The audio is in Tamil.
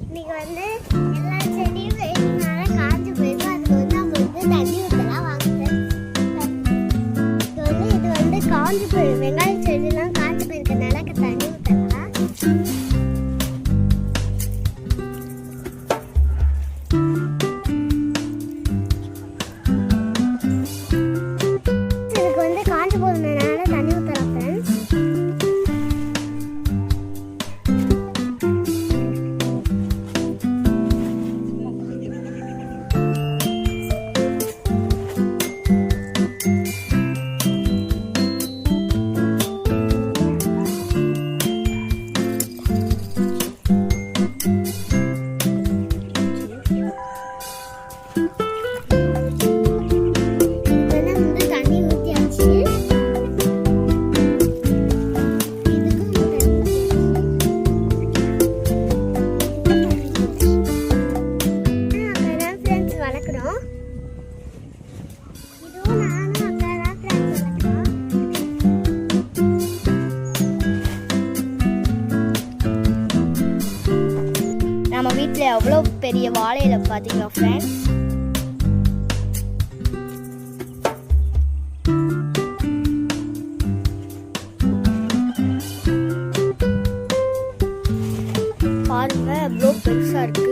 இன்னைக்கு வந்து எல்லா செடியும் வெயில்னால காஞ்சு போயிருக்கும். அதுக்கு வந்து நம்ம வந்து தண்ணி ஊற்றலாம் வாங்க. இது வந்து காஞ்சு போயிடும். வெங்காய செடிலாம் காஞ்சு போயிருக்கனால தண்ணி ஊற்றலாம். இதுக்கு வந்து காஞ்சு போகிறதுனால தண்ணி ஊற்றலாம் ஃப்ரெண்ட்ஸ். நம்ம வீட்டில் எவ்வளோ பெரிய வாழையில பார்த்தீங்களா ஃப்ரெண்ட்ஸ். பாருங்க எவ்வளோ பெருசாக இருக்கு.